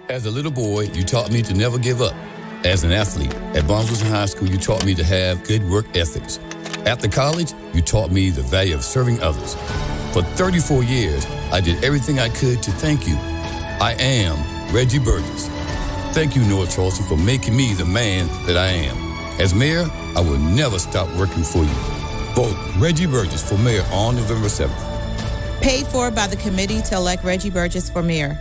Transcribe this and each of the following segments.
As a little boy, you taught me to never give up. As an athlete, at Barnes High School, you taught me to have good work ethics. After college, you taught me the value of serving others. For 34 years, I did everything I could to thank you. I am Reggie Burgess. Thank you, North Charleston, for making me the man that I am. As mayor, I will never stop working for you. Vote Reggie Burgess for mayor on November 7th. Paid for by the committee to elect Reggie Burgess for mayor.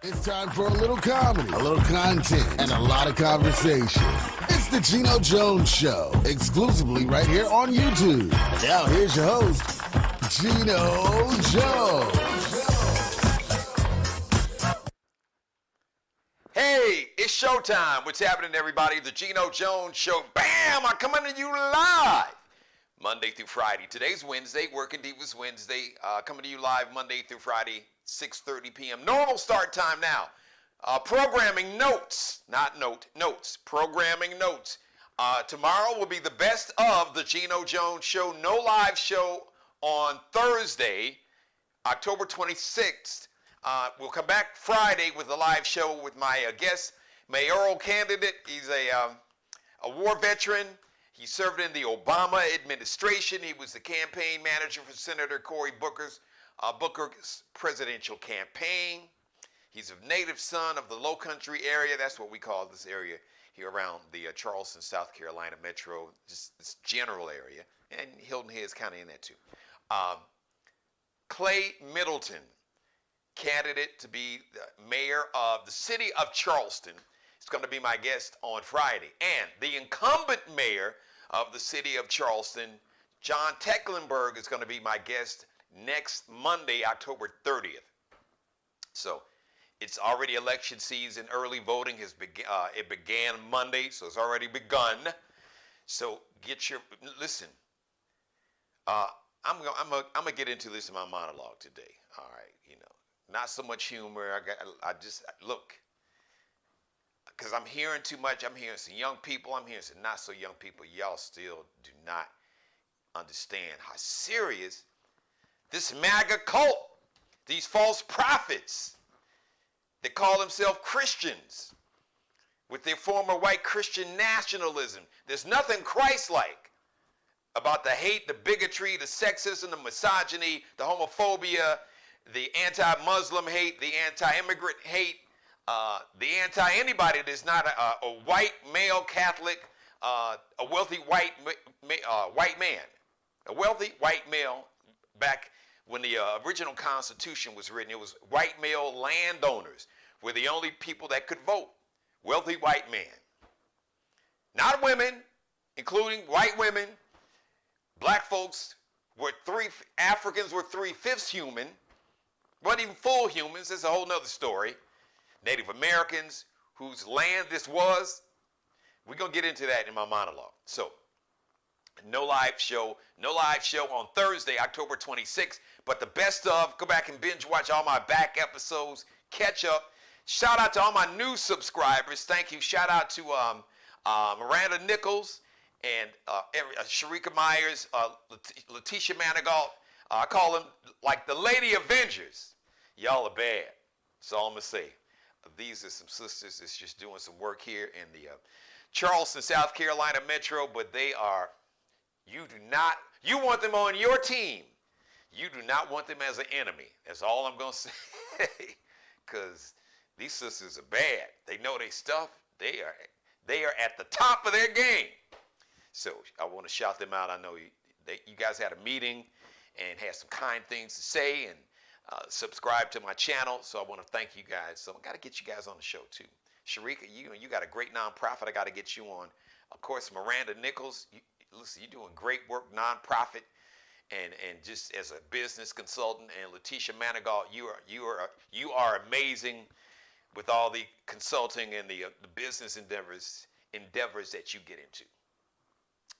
It's time for a little comedy, a little content, and a lot of conversation. It's the Geno Jones Show, exclusively right here on YouTube. And now here's your host, Geno Jones. Hey, it's showtime. What's happening, everybody? The Geno Jones Show. Bam! I'm coming to you live Monday through Friday. Today's Wednesday, Working Divas Wednesday. Coming to you live Monday through Friday, 6:30 p.m. Normal start time now. Programming notes, notes. Programming notes. Tomorrow will be the best of the Geno Jones Show. No live show on Thursday, October 26th. We'll come back Friday with a live show with my guest mayoral candidate. He's a war veteran. He served in the Obama administration. He was the campaign manager for Senator Cory Booker's presidential campaign. He's a native son of the Low Country area. That's what we call this area here around the Charleston, South Carolina metro, just this general area. And Hilton Head is kind of in that too. Clay Middleton, candidate to be the mayor of the city of Charleston, is going to be my guest on Friday. And the incumbent mayor of the city of Charleston, John Tecklenburg, is going to be my guest next Monday, October 30th. So it's already election season. Early voting it began Monday, so it's already begun. So listen. I'm gonna get into this in my monologue today. All right, not so much humor. Look, because I'm hearing too much. I'm hearing some young people. I'm hearing some not so young people. Y'all still do not understand how serious this MAGA cult, these false prophets that call themselves Christians with their former white Christian nationalism. There's nothing Christ-like about the hate, the bigotry, the sexism, the misogyny, the homophobia, the anti-Muslim hate, the anti-immigrant hate, the anti-anybody that's not a white male Catholic, a wealthy white man, a wealthy white male. Back when the original Constitution was written, it was white male landowners were the only people that could vote. Wealthy white men. Not women, including white women. Black folks were Africans were 3/5 human. Wasn't even full humans. That's a whole nother story. Native Americans, whose land this was. We're going to get into that in my monologue. So, no live show on Thursday, October 26th. But the best of, go back and binge watch all my back episodes, catch up. Shout out to all my new subscribers. Thank you. Shout out to Miranda Nichols and Sharika Myers, Letitia Manigault. I call them like the Lady Avengers. Y'all are bad. That's all I'm going to say. These are some sisters that's just doing some work here in the Charleston, South Carolina metro, but you want them on your team. You do not want them as an enemy. That's all I'm going to say. Because these sisters are bad. They know their stuff. They are at the top of their game. So I want to shout them out. I know you guys had a meeting and had some kind things to say and subscribe to my channel. So I want to thank you guys. So I got to get you guys on the show too. Sharika, you got a great nonprofit I got to get you on. Of course, Miranda Nichols, listen, you're doing great work, nonprofit, and just as a business consultant. And Letitia Manigault, you are amazing with all the consulting and the business endeavors that you get into.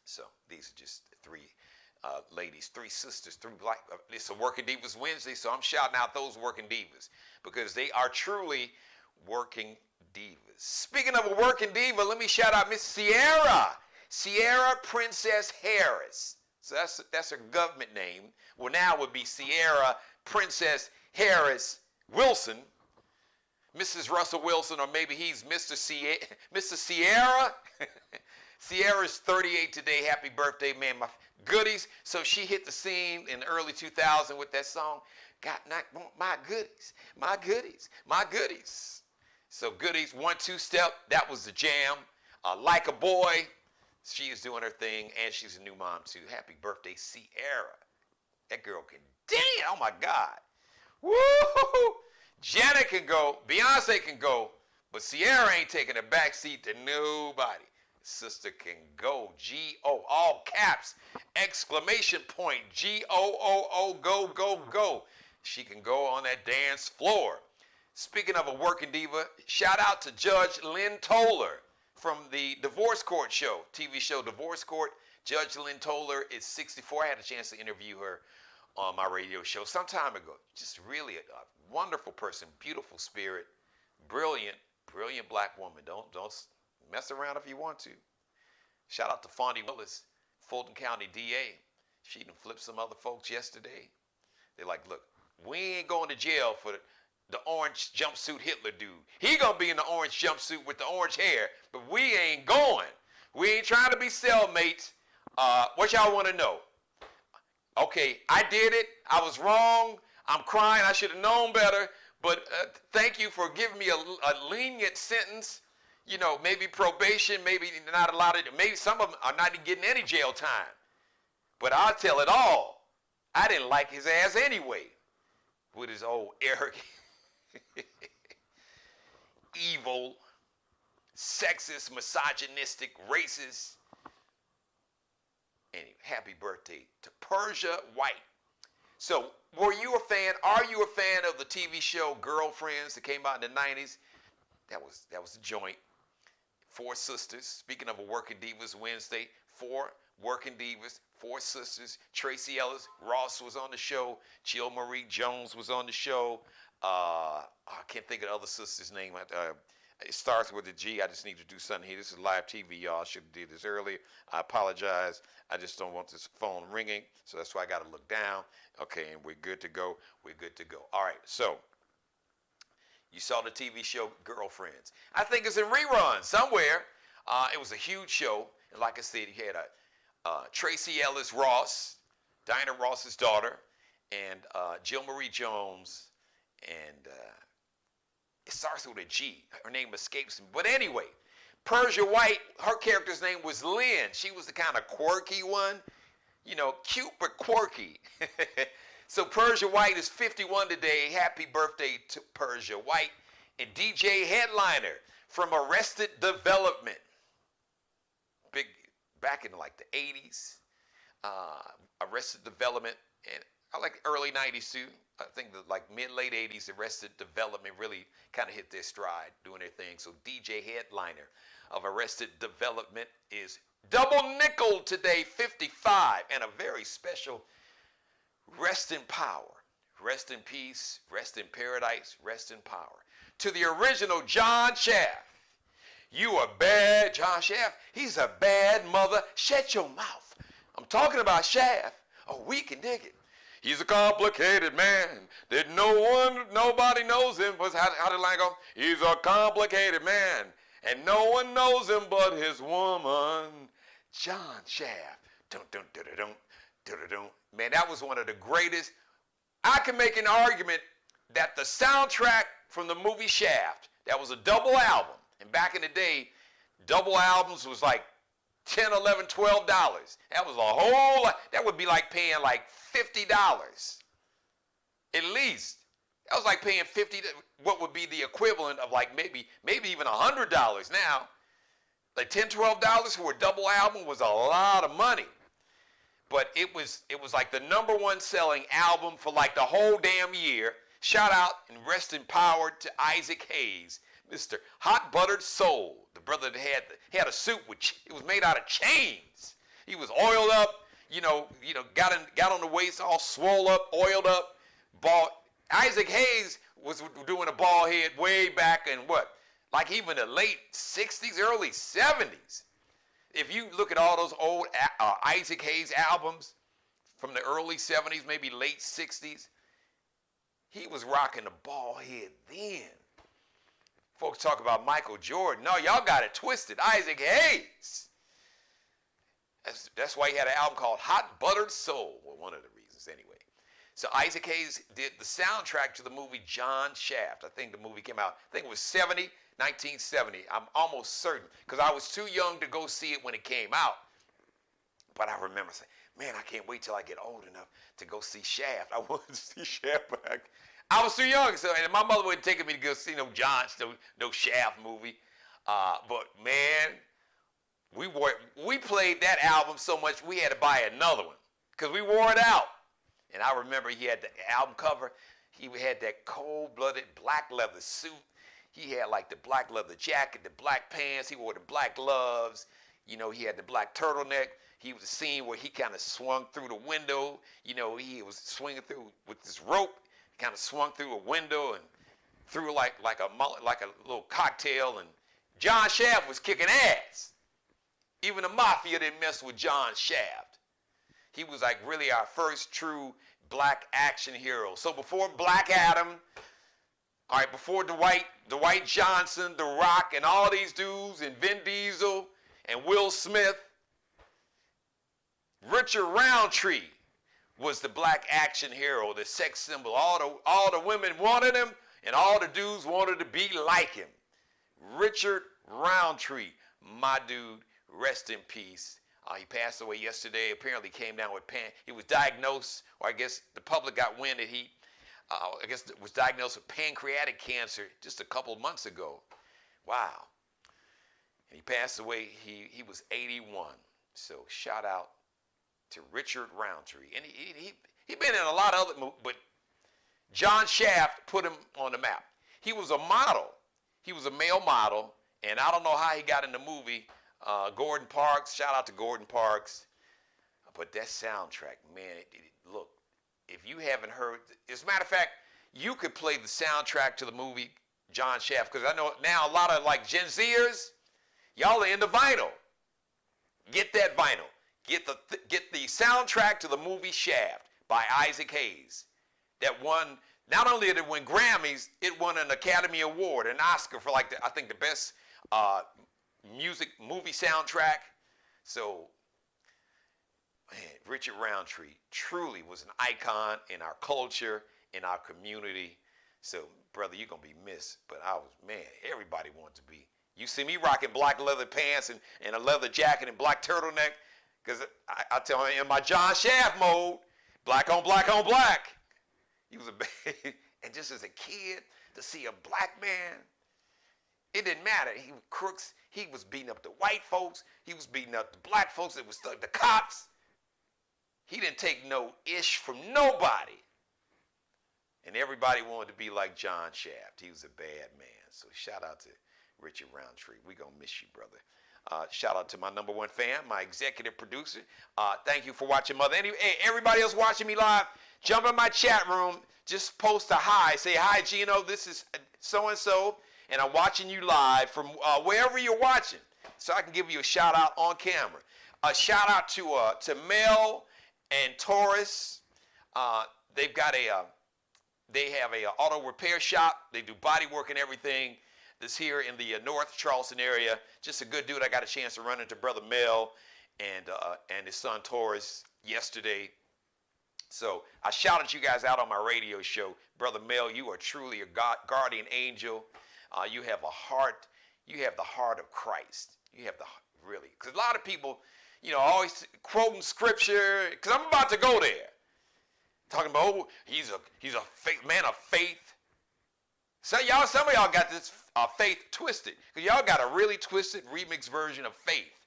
So these are just three ladies, three sisters, three black. It's a Working Divas Wednesday, so I'm shouting out those working divas because they are truly working divas. Speaking of a working diva, let me shout out Miss Ciara Princess Harris. So that's her government name. Well, now it would be Ciara Princess Harris Wilson. Mrs. Russell Wilson, or maybe he's Mr. Ciara. Ciara's 38 today. Happy birthday, man. My goodies. So she hit the scene in the early 2000 with that song. Got not my goodies, my goodies, my goodies. So goodies, 1-2 step. That was the jam. Like a boy. She is doing her thing, and she's a new mom too. Happy birthday, Ciara. That girl can dance. Oh my God. Woo! Janet can go, Beyonce can go, but Ciara ain't taking a back seat to nobody. Sister can go. G-O, all caps, exclamation point, G-O-O-O, go, go, go. She can go on that dance floor. Speaking of a working diva, shout out to Judge Lynn Toller from the Divorce Court show, TV show Divorce Court. Judge Lynn Toller is 64. I had a chance to interview her on my radio show some time ago. Just really a wonderful person, beautiful spirit, brilliant black woman. Don't mess around if you want to. Shout out to Fondy Willis, Fulton County DA. She done flipped some other folks yesterday. They're like, look, we ain't going to jail for the orange jumpsuit Hitler dude. He gonna be in the orange jumpsuit with the orange hair, but we ain't going. We ain't trying to be cellmates. What y'all want to know? Okay, I did it. I was wrong. I'm crying. I should have known better. But thank you for giving me a lenient sentence. You know, maybe probation, maybe not a lot of, maybe some of them are not even getting any jail time. But I'll tell it all. I didn't like his ass anyway. With his old arrogant, evil, sexist, misogynistic, racist. Anyway, happy birthday to Persia White. So, were you a fan? Are you a fan of the TV show Girlfriends that came out in the 90s? That was the joint. 4 sisters. Speaking of a Working Divas Wednesday, 4 Working Divas, 4 sisters. Tracy Ellis Ross was on the show. Jill Marie Jones was on the show. I can't think of the other sister's name. It starts with a G. I just need to do something here. This is live TV, y'all. I should have did this earlier. I apologize. I just don't want this phone ringing, so that's why I got to look down. Okay, and we're good to go. We're good to go. All right, so you saw the TV show Girlfriends. I think it's in rerun somewhere. It was a huge show, and like I said, you had Tracy Ellis Ross, Diana Ross's daughter, and Jill Marie Jones, and it starts with a G. Her name escapes me. But anyway, Persia White, her character's name was Lynn. She was the kind of quirky one. You know, cute but quirky. So Persia White is 51 today. Happy birthday to Persia White. And DJ Headliner from Arrested Development. Big, back in like the 80s. Arrested Development. And I like early 90s too. I think the like mid-late 80s, Arrested Development really kind of hit their stride doing their thing. So DJ Headliner of Arrested Development is double nickel today, 55, and a very special rest in power, rest in peace, rest in paradise, rest in power. To the original John Shaft. You are bad, John Shaft. He's a bad mother. Shut your mouth. I'm talking about Shaft. Oh, we can dig it. He's a complicated man that nobody knows him. How did the line go? He's a complicated man, and no one knows him but his woman, John Shaft. Dun, dun, dun, dun, dun, dun, dun, dun. Man, that was one of the greatest. I can make an argument that the soundtrack from the movie Shaft, that was a double album, and back in the day, double albums was like $10, $11, $12. That was a whole lot. That would be like paying like $50 at least. That was like paying what would be the equivalent of like maybe even $100 now. Like $10, $12 for a double album was a lot of money. But it was like the #1 selling album for like the whole damn year. Shout out and rest in power to Isaac Hayes, Mr. Hot Buttered Soul, the brother that had a suit it was made out of chains. He was oiled up, got on the waist all swole up, oiled up, bald. Isaac Hayes was doing a bald head way back in like even the late 60s, early 70s. If you look at all those old Isaac Hayes albums from the early 70s, maybe late 60s, he was rocking the bald head then. Folks talk about Michael Jordan. No, y'all got it twisted. Isaac Hayes. That's why he had an album called Hot Buttered Soul. Well, one of the reasons anyway. So Isaac Hayes did the soundtrack to the movie John Shaft. I think the movie came out, I think it was 1970. I'm almost certain, because I was too young to go see it when it came out. But I remember saying, man, I can't wait till I get old enough to go see Shaft. I wanted to see Shaft, but I was too young, so and my mother wouldn't take me to go see no Shaft movie. But man, we played that album so much we had to buy another one because we wore it out. And I remember he had the album cover. He had that cold-blooded black leather suit. He had like the black leather jacket, the black pants. He wore the black gloves. You know, he had the black turtleneck. He was a scene where he kind of swung through the window. You know, he was swinging through with this rope. He kind of swung through a window and threw like a little cocktail. And John Shaft was kicking ass. Even the mafia didn't mess with John Shaft. He was like really our first true black action hero. So before Black Adam, all right, before Dwight Johnson, The Rock, and all these dudes, and Vin Diesel, and Will Smith, Richard Roundtree was the black action hero, the sex symbol. All the women wanted him, and all the dudes wanted to be like him. Richard Roundtree, my dude, rest in peace. He passed away yesterday. Apparently came down with he was diagnosed, or I guess the public got wind that he, was diagnosed with pancreatic cancer just a couple of months ago. Wow. And he passed away. He was 81. So shout out to Richard Roundtree. And he been in a lot of other movies, but John Shaft put him on the map. He was a model. He was a male model, and I don't know how he got in the movie. Gordon Parks, shout out to Gordon Parks. But that soundtrack, man, look, if you haven't heard, as a matter of fact, you could play the soundtrack to the movie John Shaft, because I know now a lot of like Gen Zers, y'all are into vinyl. Get that vinyl. Get the soundtrack to the movie Shaft by Isaac Hayes. That won, not only did it win Grammys, it won an Academy Award, an Oscar for like I think the best movie soundtrack. So, man, Richard Roundtree truly was an icon in our culture, in our community. So, brother, you're going to be missed. But everybody wanted to be. You see me rocking black leather pants and a leather jacket and black turtleneck, because I tell you, in my John Shaft mode, black on black on black. He was and just as a kid, to see a black man, it didn't matter. He was crooks. He was beating up the white folks. He was beating up the black folks. It was the cops. He didn't take no ish from nobody. And everybody wanted to be like John Shaft. He was a bad man. So shout out to Richard Roundtree. We're going to miss you, brother. Shout out to my number one fan, my executive producer. Thank you for watching, Mother. Everybody else watching me live, jump in my chat room. Just post a hi. Say, hi, Geno. This is so-and-so. And I'm watching you live from wherever you're watching, so I can give you a shout out on camera. A shout out to Mel and Taurus. They have a auto repair shop. They do body work and everything. That's here in the North Charleston area. Just a good dude. I got a chance to run into Brother Mel and his son Taurus yesterday. So I shouted you guys out on my radio show. Brother Mel, you are truly a guardian angel. You have a heart. You have the heart of Christ. You have really, because a lot of people, always quoting scripture. Because I'm about to go there, talking about he's a man of faith. So some of y'all got this faith twisted, because y'all got a really twisted remix version of faith.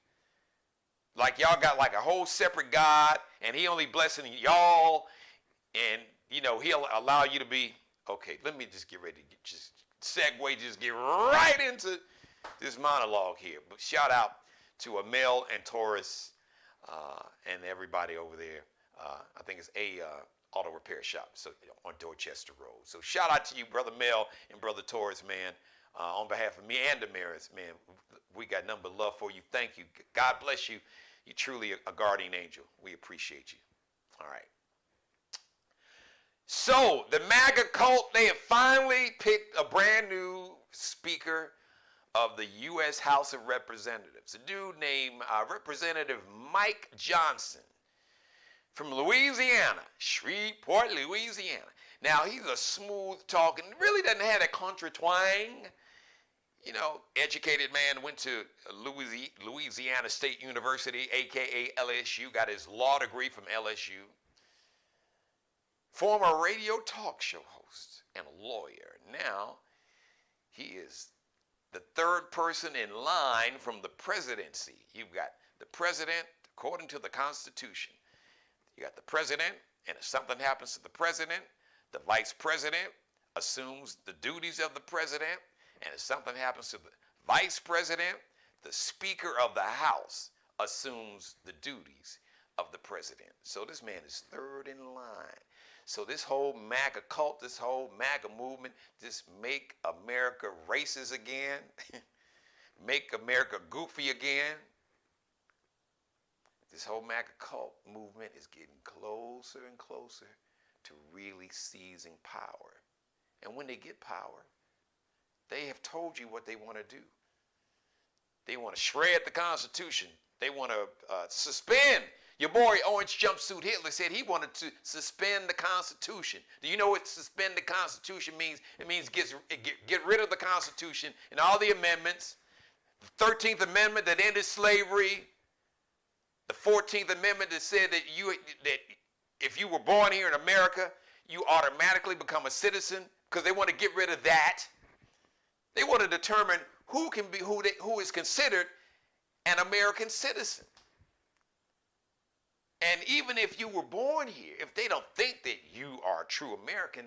Like y'all got like a whole separate God, and he only blessing y'all, and he'll allow you to be okay. Let me just get ready to just get right into this monologue here. But shout out to Mel and Taurus and everybody over there. I think it's auto repair shop, so on Dorchester Road. So shout out to you, Brother Mel and Brother Taurus, man. On behalf of me and Damaris, man, we got nothing but love for you. Thank you. God bless you. You're truly a guardian angel. We appreciate you. All right. So the MAGA cult, they have finally picked a brand new Speaker of the U.S. House of Representatives, a dude named Representative Mike Johnson from Louisiana, Shreveport, Louisiana. Now, he's a smooth talking, really doesn't have that country twang. You know, educated man, went to Louisiana State University, a.k.a. LSU, got his law degree from LSU. Former radio talk show host and a lawyer. Now, he is the third person in line from the presidency. You've got the president, according to the Constitution. You got the president, and if something happens to the president, the vice president assumes the duties of the president, and if something happens to the vice president, the Speaker of the House assumes the duties of the president. So this man is third in line. So this whole MAGA cult, this whole MAGA movement, this make America racist again, make America goofy again, this whole MAGA cult movement is getting closer and closer to really seizing power. And when they get power, they have told you what they want to do. They want to shred the Constitution. They want to suspend. Your boy Orange Jumpsuit Hitler said he wanted to suspend the Constitution. Do you know what suspend the Constitution means? It means get rid of the Constitution and all the amendments. The 13th Amendment that ended slavery. The 14th Amendment that said that if you were born here in America, you automatically become a citizen, because they want to get rid of that. They want to determine who is considered an American citizen. And even if you were born here, if they don't think that you are a true American,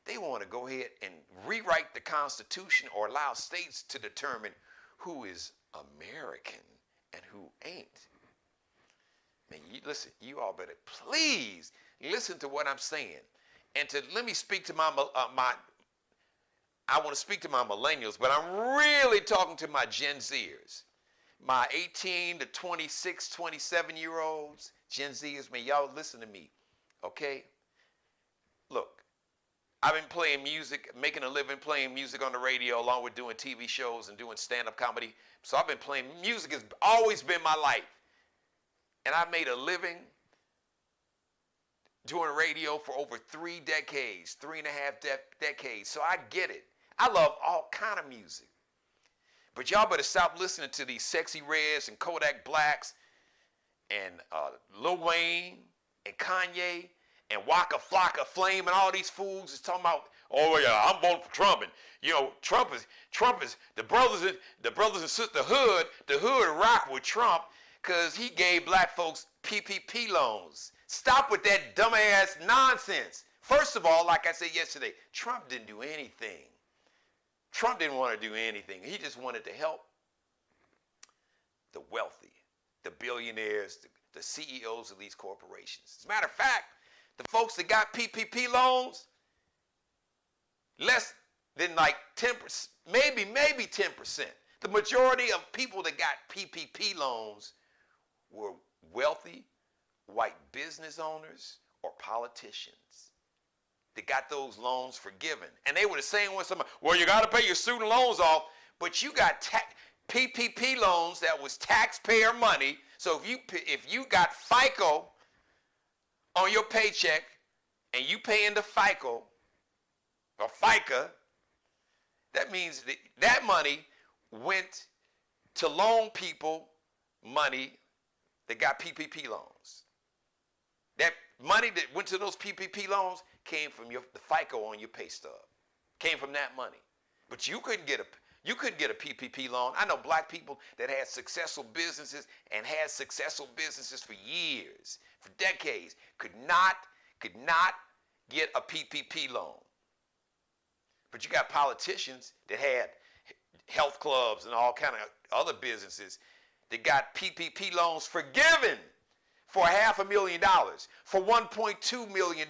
they want to go ahead and rewrite the Constitution or allow states to determine who is American and who ain't. Man, listen, you all better please listen to what I'm saying. And let me speak to I want to speak to my millennials, but I'm really talking to my Gen Zers. My 18 to 26, 27-year-olds, Gen Zers, man, y'all listen to me, okay? Look, I've been playing music, making a living playing music on the radio, along with doing TV shows and doing stand-up comedy. So I've been playing music, has always been my life. And I made a living doing radio for over 3 decades, 3.5 decades. So I get it. I love all kind of music. But y'all better stop listening to these Sexy Reds and Kodak Blacks and Lil Wayne and Kanye and Waka Flocka Flame and all these fools is talking about, oh yeah, I'm voting for Trump. And you know, Trump is the brothers and sisters, the hood rock with Trump because he gave black folks PPP loans. Stop with that dumbass nonsense. First of all, like I said yesterday, Trump didn't do anything. Trump didn't want to do anything. He just wanted to help the wealthy, the billionaires, the CEOs of these corporations. As a matter of fact, the folks that got PPP loans, less than like 10%, maybe 10%. The majority of people that got PPP loans were wealthy white business owners or politicians. They got those loans forgiven. And they were the same ones, well, you got to pay your student loans off, but you got PPP loans that was taxpayer money. So if you got FICO on your paycheck and you pay into FICO or FICA, that means that money went to loan people money that got PPP loans. That money that went to those PPP loans came from the FICO on your pay stub. Came from that money. But you couldn't get a PPP loan. I know black people that had successful businesses and had successful businesses for years, for decades, could not get a PPP loan. But you got politicians that had health clubs and all kind of other businesses that got PPP loans forgiven for $500,000, for $1.2 million,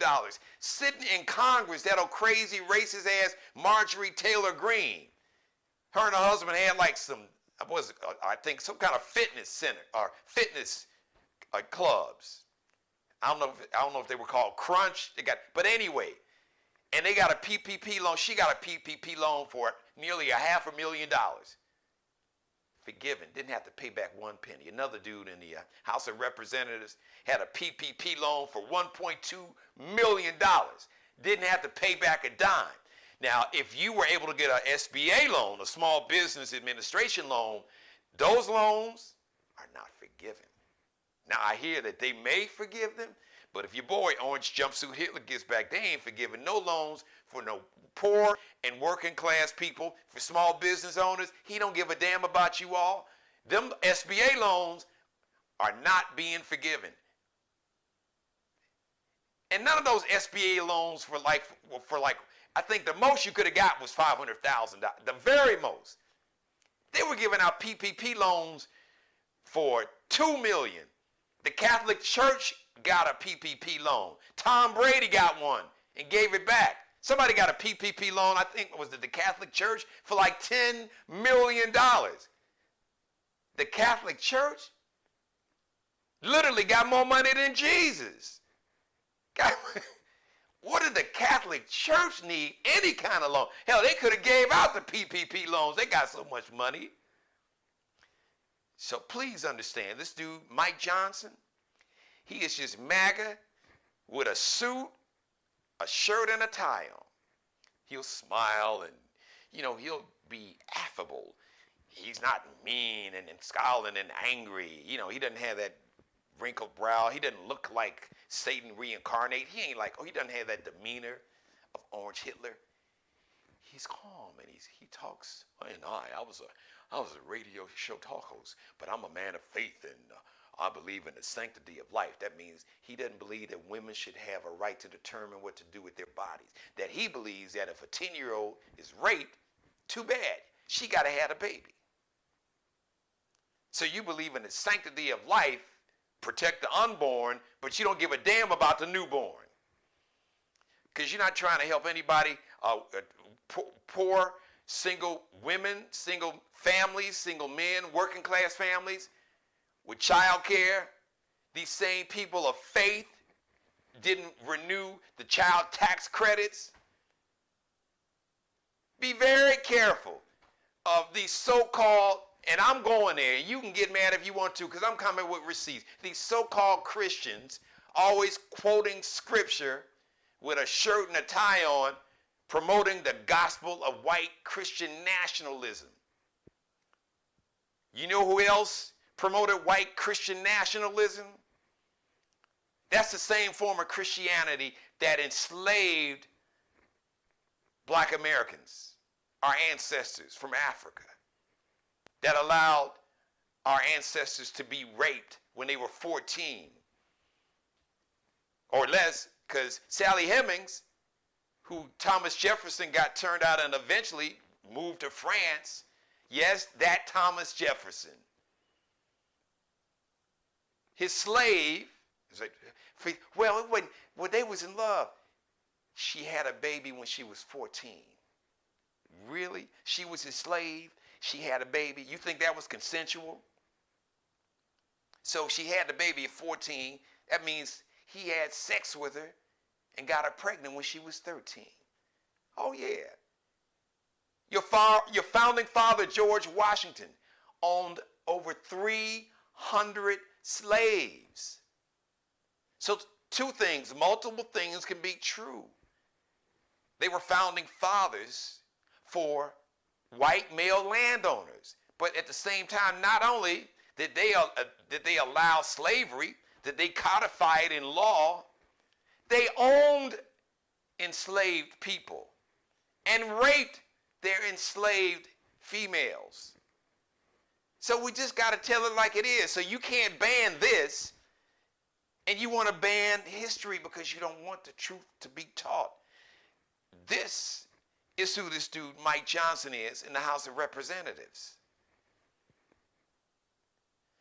sitting in Congress, that old crazy racist ass Marjorie Taylor Greene. Her and her husband had like I think some kind of fitness center or fitness clubs. I don't know if they were called Crunch. But anyway, And they got a PPP loan. She got a PPP loan for nearly $500,000. Forgiven. Didn't have to pay back 1 penny. Another dude in the House of Representatives had a PPP loan for $1.2 million. Didn't have to pay back a dime. Now, if you were able to get an SBA loan, a Small Business Administration loan, those loans are not forgiven. Now, I hear that they may forgive them, but if your boy Orange Jumpsuit Hitler gets back, they ain't forgiving no loans for no poor and working class people, for small business owners. He don't give a damn about you all. Them SBA loans are not being forgiven. And none of those SBA loans for like I think the most you could have got was $500,000, the very most. They were giving out PPP loans for $2 million. The Catholic Church got a PPP loan. Tom Brady got one and gave it back. Somebody got a PPP loan, I think, was it the Catholic Church, for like $10 million. The Catholic Church literally got more money than Jesus. What did the Catholic Church need any kind of loan? Hell, they could have gave out the PPP loans. They got so much money. So please understand, this dude, Mike Johnson, he is just MAGA with a suit, a shirt, and a tie on. He'll smile and, he'll be affable. He's not mean and scowling and angry. He doesn't have that wrinkled brow. He doesn't look like Satan reincarnate. He doesn't have that demeanor of Orange Hitler. He's calm and he talks. I was a radio show talk host, but I'm a man of faith and I believe in the sanctity of life. That means he doesn't believe that women should have a right to determine what to do with their bodies. That he believes that if a 10-year-old is raped, too bad. She got to have a baby. So you believe in the sanctity of life, protect the unborn, but you don't give a damn about the newborn. Because you're not trying to help anybody, poor, single women, single families, single men, working class families with child care. These same people of faith didn't renew the child tax credits. Be very careful of these so-called, and I'm going there, you can get mad if you want to because I'm coming with receipts. These so-called Christians always quoting scripture with a shirt and a tie on, promoting the gospel of white Christian nationalism. You know who else promoted white Christian nationalism? That's the same form of Christianity that enslaved black Americans, our ancestors from Africa, that allowed our ancestors to be raped when they were 14 or less, because Sally Hemings, who Thomas Jefferson got turned out and eventually moved to France, yes, that Thomas Jefferson, his slave, well, when they was in love, she had a baby when she was 14. Really? She was his slave? She had a baby? You think that was consensual? So she had the baby at 14. That means he had sex with her and got her pregnant when she was 13. Oh, yeah. Your founding father, George Washington, owned over 300 slaves. So two things, multiple things can be true. They were founding fathers for white male landowners. But at the same time, not only did they allow slavery, did they codify it in law, they owned enslaved people and raped their enslaved females. So we just got to tell it like it is. So you can't ban this, and you want to ban history because you don't want the truth to be taught. This is who this dude Mike Johnson is in the House of Representatives.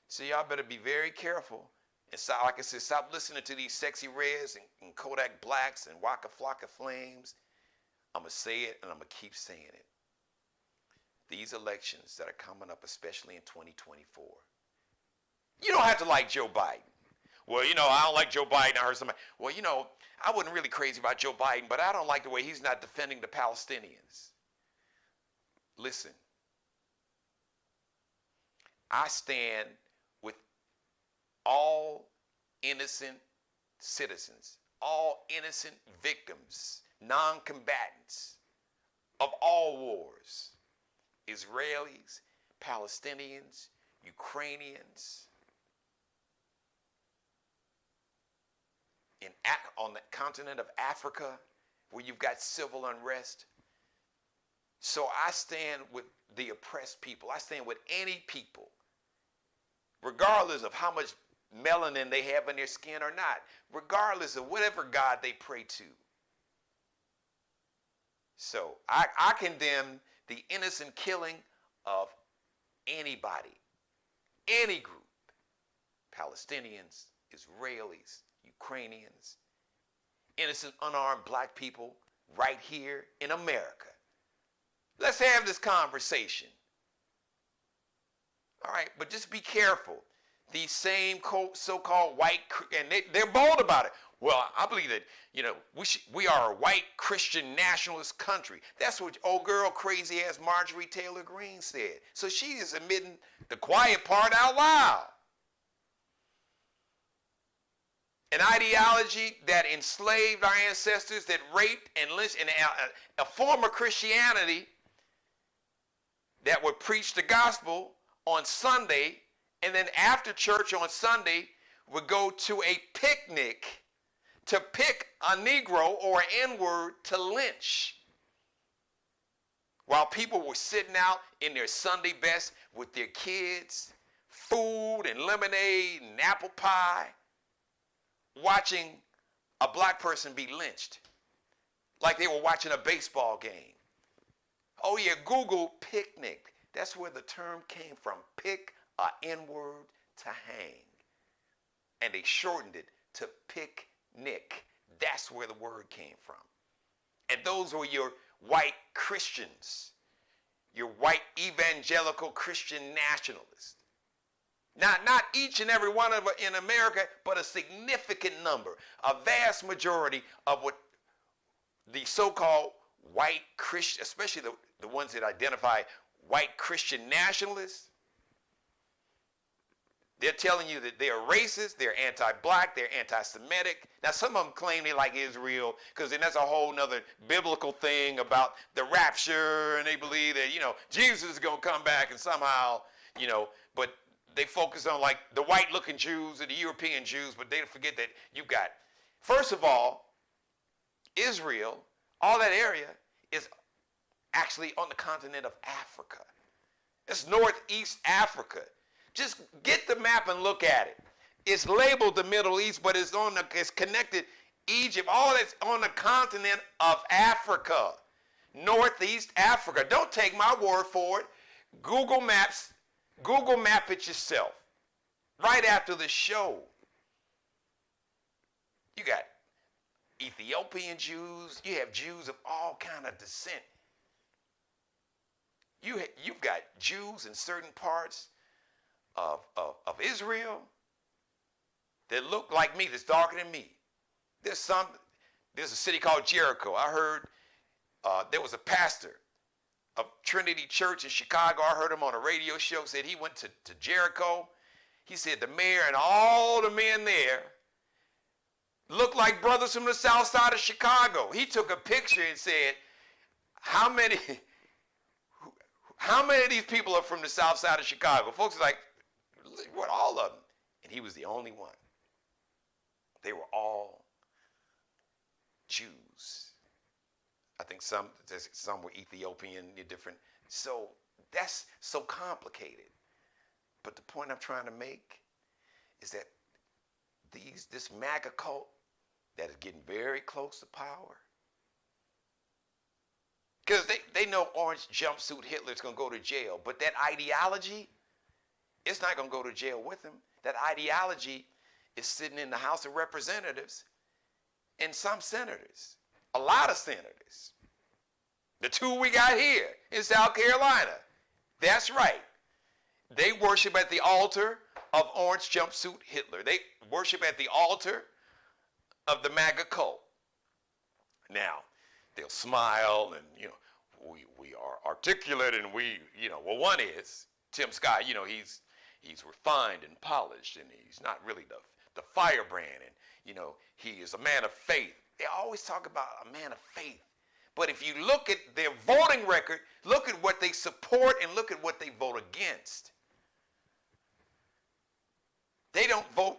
So y'all better be very careful. And so, like I said, stop listening to these sexy reds and Kodak Blacks and Waka Flocka Flames. I'm going to say it and I'm going to keep saying it. These elections that are coming up, especially in 2024, you don't have to like Joe Biden. Well, I don't like Joe Biden. I heard somebody, well, I wasn't really crazy about Joe Biden, but I don't like the way he's not defending the Palestinians. Listen, I stand with all innocent citizens, all innocent victims, non-combatants of all wars, Israelis, Palestinians, Ukrainians, on the continent of Africa, where you've got civil unrest. So I stand with the oppressed people. I stand with any people, regardless of how much melanin they have in their skin or not, regardless of whatever God they pray to. So I condemn the innocent killing of anybody, any group, Palestinians, Israelis, Ukrainians, innocent unarmed black people right here in America. Let's have this conversation. All right, but just be careful. These same so-called white, and they're bold about it. Well, I believe that, we are a white Christian nationalist country. That's what old girl crazy ass Marjorie Taylor Greene said. So she is admitting the quiet part out loud. An ideology that enslaved our ancestors, that raped and lynched, and a form of Christianity that would preach the gospel on Sunday, and then after church on Sunday would go to a picnic to pick a Negro or an N-word to lynch, while people were sitting out in their Sunday best with their kids, food and lemonade and apple pie, watching a black person be lynched like they were watching a baseball game. Oh yeah, Google picnic. That's where the term came from. Pick a N-word to hang. And they shortened it to picnic. That's where the word came from. And those were your white Christians, your white evangelical Christian nationalists. Not each and every one of them in America, but a significant number, a vast majority of what the so-called white Christian, especially the ones that identify white Christian nationalists, they're telling you that they're racist, they're anti-black, they're anti-Semitic. Now, some of them claim they like Israel, because then that's a whole nother biblical thing about the rapture, and they believe that, Jesus is going to come back and somehow, but they focus on like the white-looking Jews or the European Jews, but they forget that you've got, first of all, Israel, all that area is actually on the continent of Africa. It's northeast Africa. Just get the map and look at it. It's labeled the Middle East, but it's connected Egypt. All that's on the continent of Africa, northeast Africa. Don't take my word for it. Google map it yourself. Right after the show, you got Ethiopian Jews. You have Jews of all kind of descent. You've got Jews in certain parts of Israel that look like me, that's darker than me. There's a city called Jericho. I heard there was a pastor of Trinity Church in Chicago. I heard him on a radio show, said he went to Jericho. He said the mayor and all the men there looked like brothers from the south side of Chicago. He took a picture and said, how many of these people are from the south side of Chicago? Folks are like, what, all of them? And he was the only one. They were all Jews. I think some were Ethiopian, different. So that's so complicated. But the point I'm trying to make is that this MAGA cult that is getting very close to power, because they know orange jumpsuit Hitler's going to go to jail, but that ideology, it's not going to go to jail with him. That ideology is sitting in the House of Representatives and some senators, a lot of senators. The two we got here in South Carolina, that's right. They worship at the altar of orange jumpsuit Hitler. They worship at the altar of the MAGA cult. Now, they'll smile and, we are articulate and well, one is, Tim Scott, he's refined and polished and he's not really the firebrand and, he is a man of faith. They always talk about a man of faith. But if you look at their voting record, look at what they support and look at what they vote against. They don't vote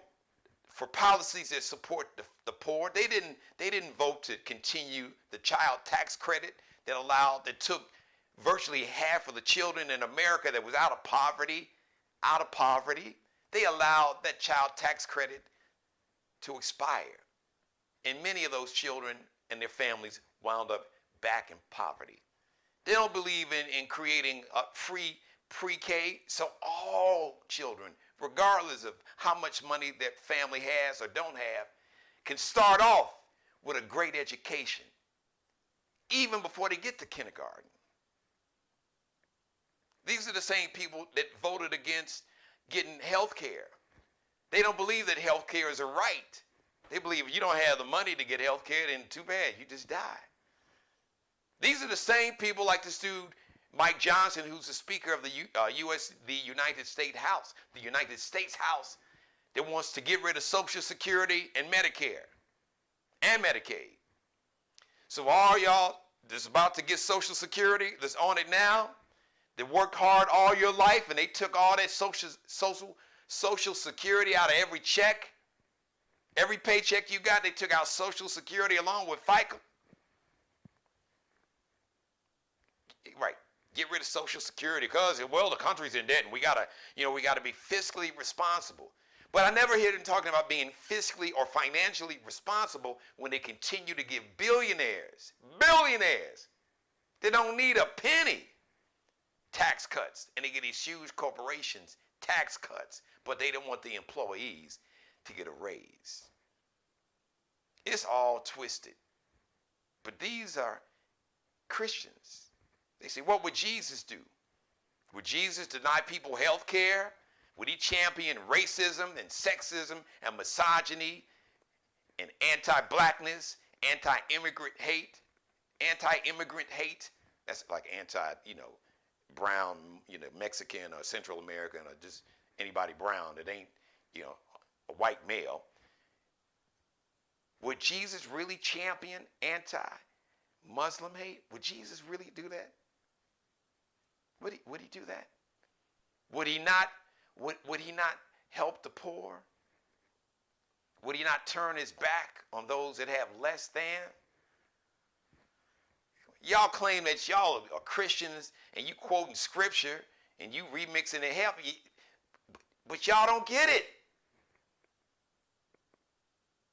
for policies that support the poor. They didn't vote to continue the child tax credit that took virtually half of the children in America that was out of poverty. They allowed that child tax credit to expire. And many of those children and their families wound up back in poverty. They don't believe in creating a free pre-K, so all children, regardless of how much money that family has or don't have, can start off with a great education, even before they get to kindergarten. These are the same people that voted against getting health care. They don't believe that health care is a right. They believe if you don't have the money to get health care, then too bad, you just die. These are the same people like this dude, Mike Johnson, who's the Speaker of the United States House, that wants to get rid of Social Security and Medicare and Medicaid. So all y'all that's about to get Social Security, that's on it now, that worked hard all your life and they took all that Social Security out of every check, every paycheck you got, they took out Social Security along with FICA. Right. Get rid of Social Security because, well, the country's in debt and we gotta be fiscally responsible. But I never hear them talking about being fiscally or financially responsible when they continue to give billionaires, they don't need a penny, tax cuts. And they get these huge corporations tax cuts, but they don't want the employees to get a raise. It's all twisted. But these are Christians. They say, what would Jesus do? Would Jesus deny people health care? Would he champion racism and sexism and misogyny and anti-blackness, anti-immigrant hate? That's like brown, Mexican or Central American or just anybody brown that ain't, a white male. Would Jesus really champion anti-Muslim hate? Would Jesus really do that? Would he do that? Would he not help the poor? Would he not turn his back on those that have less than? Y'all claim that y'all are Christians and you quoting scripture and you remixing it, but y'all don't get it.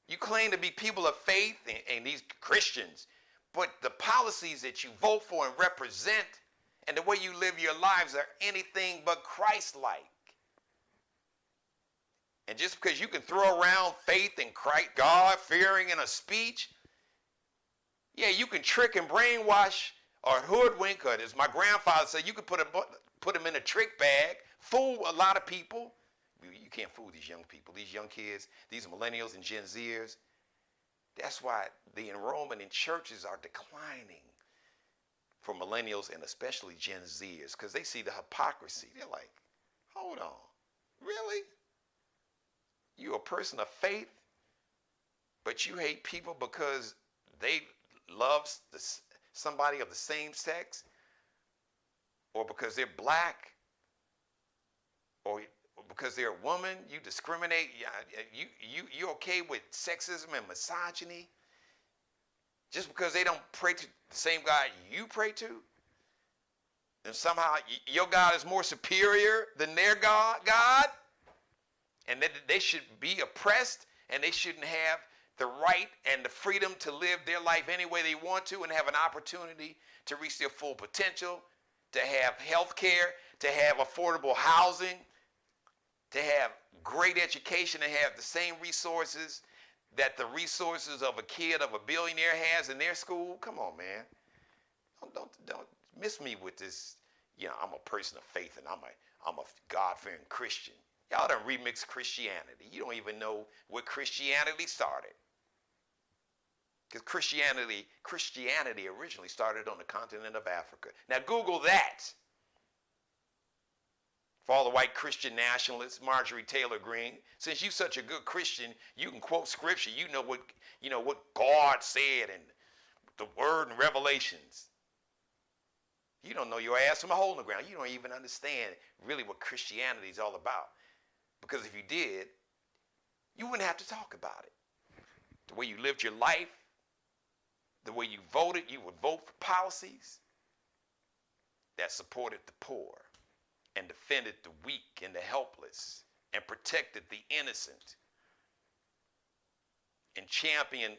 You claim to be people of faith and these Christians, but the policies that you vote for and represent and the way you live your lives are anything but Christ-like. And just because you can throw around faith and God-fearing in a speech, yeah, you can trick and brainwash or hoodwink, or as my grandfather said, you can put them in a trick bag, fool a lot of people. You can't fool these young people, these young kids, these millennials and Gen Zers. That's why the enrollment in churches are declining for millennials and especially Gen Zers, because they see the hypocrisy. They're like, hold on, really? You're a person of faith, but you hate people because they love somebody of the same sex, or because they're black, or because they're a woman, you discriminate. You're okay with sexism and misogyny just because they don't pray to the same God you pray to? And somehow your God is more superior than their God? And that they should be oppressed and they shouldn't have the right and the freedom to live their life any way they want to and have an opportunity to reach their full potential, to have health care, to have affordable housing, to have great education and have the same resources that the resources of a kid of a billionaire has in their school. Come on, man. Don't miss me with this, I'm a person of faith and I'm a God-fearing Christian. Y'all done remixed Christianity. You don't even know where Christianity started. Because Christianity originally started on the continent of Africa. Now Google that. For all the white Christian nationalists, Marjorie Taylor Greene, since you're such a good Christian, you can quote scripture. You know what God said in the word in Revelations. You don't know your ass from a hole in the ground. You don't even understand really what Christianity is all about. Because if you did, you wouldn't have to talk about it. The way you lived your life, the way you voted, you would vote for policies that supported the poor and defended the weak and the helpless and protected the innocent and championed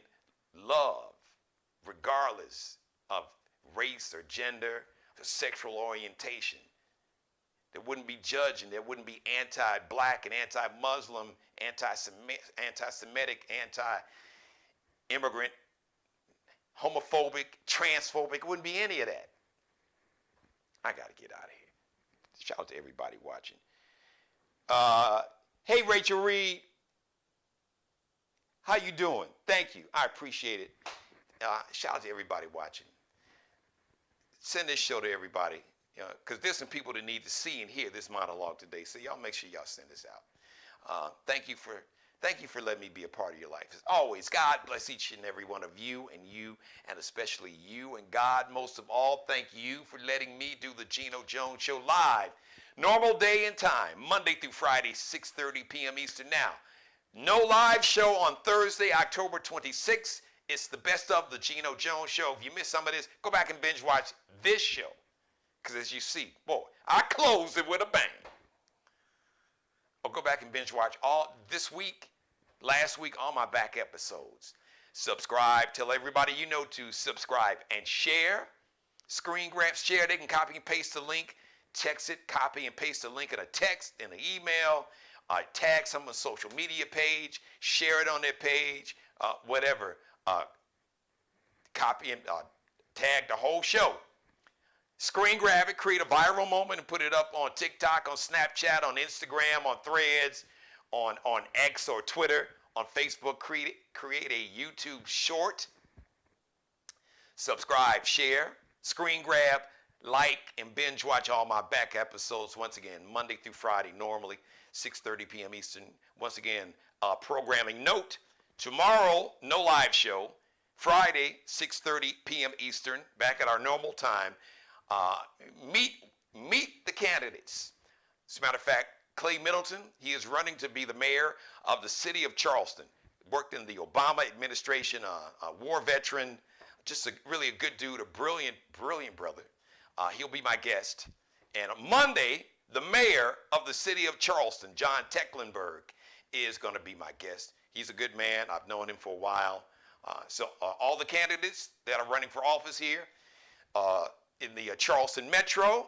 love regardless of race or gender or sexual orientation. There wouldn't be judging. There wouldn't be anti-black and anti-Muslim, anti-Semitic, anti-immigrant, homophobic, transphobic. It wouldn't be any of that. I got to get out of here. Shout out to everybody watching. Hey, Rachel Reed. How you doing? Thank you. I appreciate it. Shout out to everybody watching. Send this show to everybody. Because there's some people that need to see and hear this monologue today. So y'all make sure y'all send this out. Thank you for letting me be a part of your life. As always, God bless each and every one of you, and especially you. And God, most of all, thank you for letting me do the Geno Jones Show live. Normal day and time, Monday through Friday, 6:30 p.m. Eastern. Now, no live show on Thursday, October 26th. It's the best of the Geno Jones Show. If you missed some of this, go back and binge watch this show. Because as you see, boy, I closed it with a bang. Or go back and binge watch all this week, last week, all my back episodes. Subscribe. Tell everybody you know to subscribe and share. Screen grab, share. They can copy and paste the link. Text it, copy and paste the link in a text, in an email. Tag someone's social media page. Share it on their page. Whatever. Copy and tag the whole show. Screen grab it, create a viral moment, and put it up on TikTok, on Snapchat, on Instagram, on Threads, on X or Twitter, on Facebook. Create a YouTube short. Subscribe, share, screen grab, like, and binge watch all my back episodes. Once again, Monday through Friday, normally 6:30 p.m. Eastern. Once again, programming note: tomorrow, no live show. Friday, 6:30 p.m. Eastern, back at our normal time. Meet the candidates. As a matter of fact, Clay Middleton, he is running to be the mayor of the city of Charleston. Worked in the Obama administration, a war veteran, just really a good dude, a brilliant brother. He'll be my guest. And on Monday, the mayor of the city of Charleston, John Tecklenburg, is going to be my guest. He's a good man. I've known him for a while. So all the candidates that are running for office here, in the Charleston Metro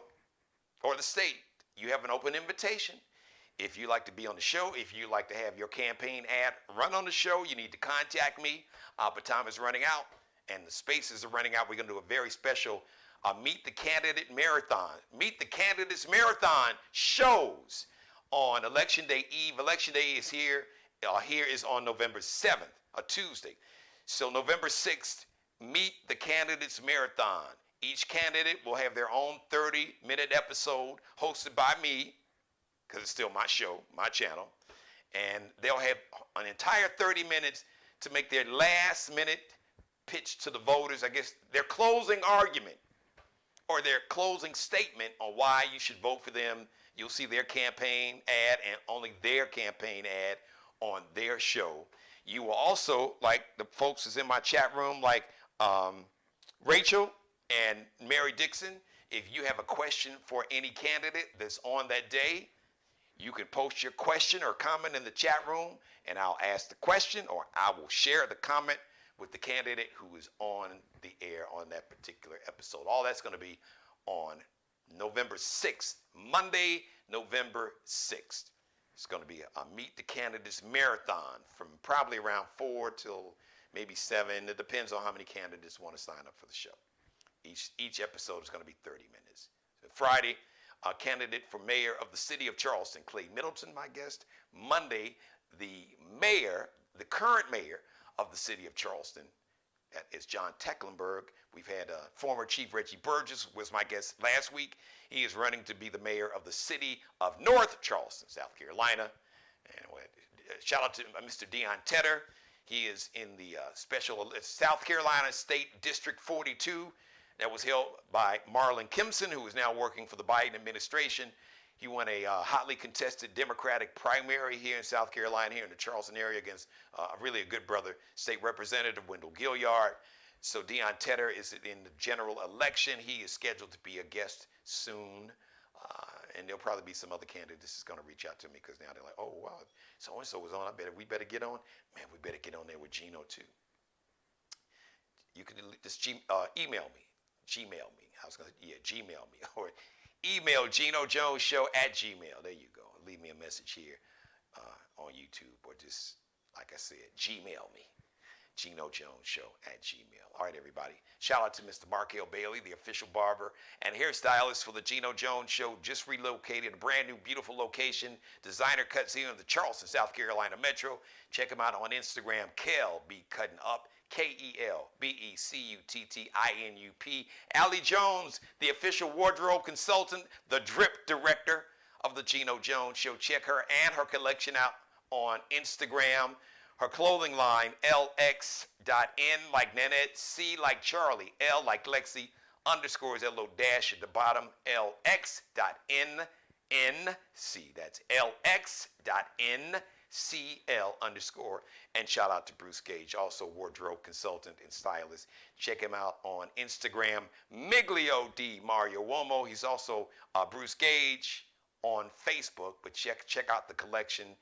or the state, you have an open invitation. If you like to be on the show, if you like to have your campaign ad run on the show, you need to contact me. But time is running out and the spaces are running out. We're going to do a very special Meet the Candidate Marathon. Meet the Candidates Marathon shows on Election Day Eve. Election Day is here. Here is on November 7th, a Tuesday. So November 6th, Meet the Candidates Marathon. Each candidate will have their own 30-minute episode hosted by me, because it's still my show, my channel. And they'll have an entire 30 minutes to make their last-minute pitch to the voters, I guess their closing argument or their closing statement on why you should vote for them. You'll see their campaign ad and only their campaign ad on their show. You will also, like the folks that's in my chat room, like Rachel and Mary Dixon, if you have a question for any candidate that's on that day, you can post your question or comment in the chat room, and I'll ask the question or I will share the comment with the candidate who is on the air on that particular episode. All that's going to be on November 6th, Monday, November 6th. It's going to be a Meet the Candidates Marathon from probably around 4 till maybe 7. It depends on how many candidates want to sign up for the show. Each episode is going to be 30 minutes. So Friday, candidate for mayor of the city of Charleston, Clay Middleton, my guest. Monday, the current mayor of the city of Charleston, is John Tecklenburg. We've had former Chief Reggie Burgess was my guest last week. He is running to be the mayor of the city of North Charleston, South Carolina. And shout out to Mr. Dion Tedder. He is in the special South Carolina State District 42 that was held by Marlon Kimpson, who is now working for the Biden administration. He won a hotly contested Democratic primary here in South Carolina, here in the Charleston area, against really a good brother, State Representative Wendell Gilliard. So Dion Tedder is in the general election. He is scheduled to be a guest soon. And there'll probably be some other candidates that's going to reach out to me, because now they're like, oh, wow, so-and-so was on. We better get on. Man, we better get on there with Geno, too. You can just email me. Gmail me. Gmail me. Or email GenoJonesShow@gmail. There you go. Leave me a message here on YouTube, or just, like I said, Gmail me. GenoJonesShow@gmail. All right, everybody. Shout out to Mr. Markel Bailey, the official barber and hairstylist for the Geno Jones Show. Just relocated, a brand new, beautiful location. Designer cuts here in the Charleston, South Carolina metro. Check him out on Instagram. Kel be cutting up. KELBECUTTINUP. Allie Jones, the official wardrobe consultant, the drip director of the Geno Jones Show. Check her and her collection out on Instagram. Her clothing line, LX.N like Nanette, C like Charlie, L like Lexi, underscores, that little dash at the bottom, LX.NNC. That's LX.NCL underscore. And shout out to Bruce Gage, also wardrobe consultant and stylist. Check him out on Instagram, Miglio Di Mario Uomo. He's also Bruce Gage on Facebook, but check out the collection.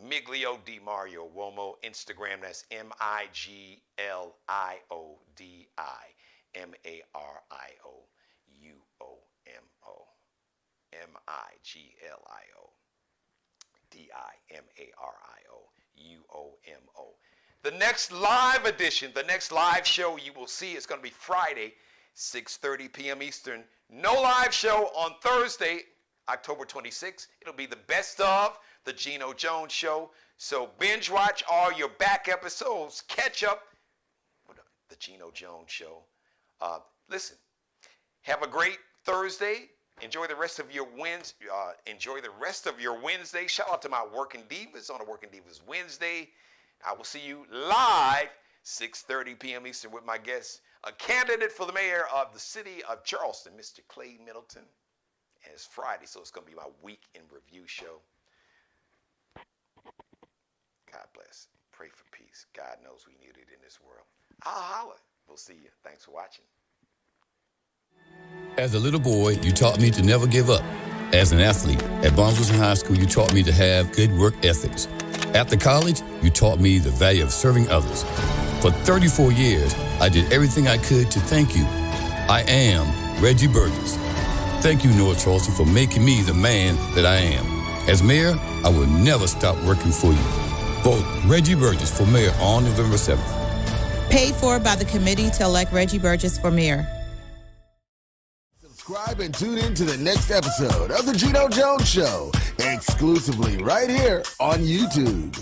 Miglio Di Mario Uomo, Instagram, that's MIGLIODI MARIOUOMO MIGLIODI MARIOUOMO. The next live edition, the next live show you will see is going to be Friday, 6:30 p.m. Eastern. No live show on Thursday, October 26th. It'll be the best of the Geno Jones Show. So binge watch all your back episodes. Catch up with the Geno Jones Show. Listen, have a great Thursday. Enjoy the rest of your Wednesday. Shout out to my Working Divas on a Working Divas Wednesday. I will see you live 6:30 p.m. Eastern with my guest, a candidate for the mayor of the city of Charleston, Mr. Clay Middleton. And it's Friday, so it's going to be my week in review show. God bless. Pray for peace. God knows we need it in this world. I'll holler. We'll see you. Thanks for watching. As a little boy, you taught me to never give up. As an athlete, at Barnsley High School, you taught me to have good work ethics. After college, you taught me the value of serving others. For 34 years, I did everything I could to thank you. I am Reggie Burgess. Thank you, North Charleston, for making me the man that I am. As mayor, I will never stop working for you. Vote Reggie Burgess for mayor on November 7th. Paid for by the committee to elect Reggie Burgess for mayor. Subscribe and tune in to the next episode of the Geno Jones Show, exclusively right here on YouTube.